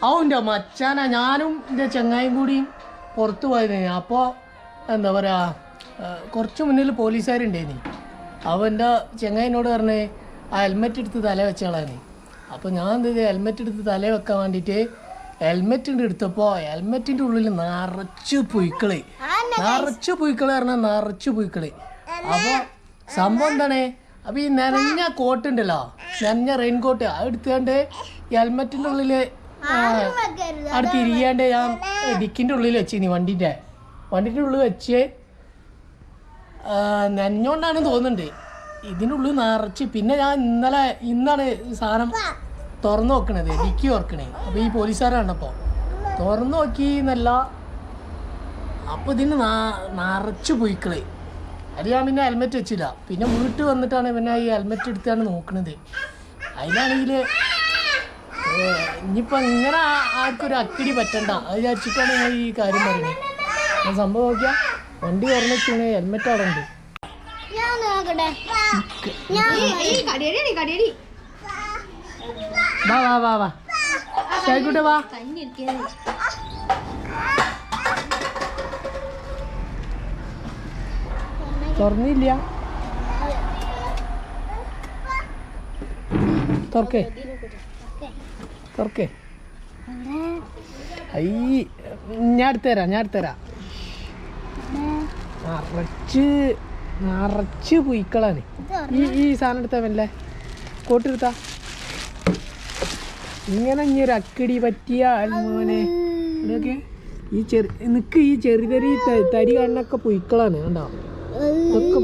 അവൻ്റെ മച്ചാനാ ഞാനും എൻ്റെ ചങ്ങായും കൂടി പുറത്ത് പോയത്. അപ്പോൾ എന്താ പറയുക കുറച്ച് മുന്നിൽ പോലീസുകാരുണ്ടായിനി. അവൻ്റെ ചങ്ങായിനോട് പറഞ്ഞ് ആ ഹെൽമെറ്റ് എടുത്ത് തല വെച്ചാളാണ്. അപ്പോൾ ഞാൻ എന്ത് ചെയ്ത് ഹെൽമെറ്റ് എടുത്ത് തല വെക്കാൻ വേണ്ടിയിട്ട് ഹെൽമെറ്റിൻ്റെ എടുത്തപ്പോൾ ഹെൽമെറ്റിൻ്റെ ഉള്ളിൽ നിറച്ച് പുഴുക്കൾ പറഞ്ഞാൽ നിറച്ച് പുഴുക്കൾ. അപ്പോൾ സംഭവം എന്താണ്, അപ്പോൾ ഈ നനഞ്ഞ കോട്ട് ഉണ്ടല്ലോ, നനഞ്ഞ റെയിൻ കോട്ട് അത് എടുത്തുകൊണ്ട് ഹെൽമെറ്റിൻ്റെ ഉള്ളിൽ അവിടെ തിരിയാണ്ട് ഞാൻ ഡിക്കിൻ്റെ ഉള്ളിൽ വെച്ചിനി. വണ്ടീൻ്റെ ഉള്ളിൽ വെച്ച് നനഞ്ഞോണ്ടാണ് തോന്നുന്നുണ്ട് ഇതിനുള്ളിൽ നിറച്ച്. പിന്നെ ഞാൻ ഇന്നാണ് സാധനം തുറന്നു നോക്കണത്, ഡിക്കി ഓർക്കണേ. അപ്പോൾ ഈ പോലീസുകാരാണപ്പോൾ തുറന്നു നോക്കി എന്നല്ല, അപ്പോൾ ഇതിന് നിറച്ച് പുഴുക്കൾ. അത് ഞാൻ പിന്നെ ഹെൽമെറ്റ് വെച്ചില്ല. പിന്നെ വീട്ടിൽ വന്നിട്ടാണ് പിന്നെ ഈ ഹെൽമെറ്റ് എടുത്താണ് നോക്കണത്. അതിലാണെങ്കിൽ ഇനിയിപ്പോൾ ഇങ്ങനെ ആർക്കൊരു അക്കിടി പറ്റണ്ട അത് വിചാരിച്ചിട്ടാണ് ഞാൻ ഈ കാര്യം പറയുന്നത്. ഞാൻ സംഭവം നോക്കിയാൽ വണ്ടി തുറന്നു വെച്ചാണ് ഹെൽമെറ്റ് അവിടെ ഉണ്ട്. വാ വാ വാ വാ ശരിക്കൂട്ടെ വാ. തുറന്നില്ല, തുറക്കേ തുറക്കേ. ഞാൻ എടുത്തുതരാം നിറച്ച് പുഴുക്കളാണ്. ഈ സാധനം എടുത്താൽ വല്ലേ കോട്ടെടുത്താ ഇങ്ങനെ ഇനിയൊരു അക്കിടി പറ്റിയ മോനെ ഇതൊക്കെ ഈ ചെറിയ തരി കണ്ണൊക്കെ പുഴുക്കളാണ്. കണ്ടോ, ഇതൊക്കെ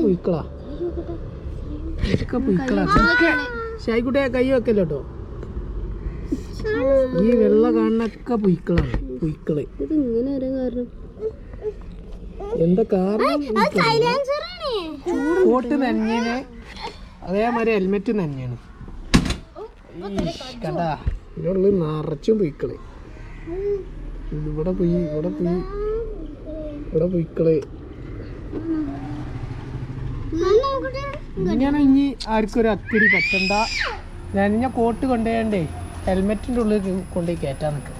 പുഴുക്കളാ. ഷായിക്കുട്ടിയെ കൈ വെക്കല്ലോ കേട്ടോ. ഈ വെള്ള കാണുന്നൊക്കെ പുഴുക്കളാണ്. എന്താ കാരണം? കോട്ട് നനഞ്ഞേന് അതേമാതിരി ഹെൽമെറ്റ് നനഞ്ഞാണ്. കണ്ടാ ഇതിനുള്ളിൽ നിറച്ചും പുഴുക്കള്. ഇവിടെ പുഴുക്കള്. ഇങ്ങനെ ഇനി ആർക്കും ഒരു അക്കിടി പറ്റണ്ട. നനഞ്ഞ കോട്ട് കൊണ്ടുപോയണ്ടേ ഹെൽമെറ്റിൻ്റെ ഉള്ളിൽ കൊണ്ടുപോയി കയറ്റാൻ നിൽക്കുക.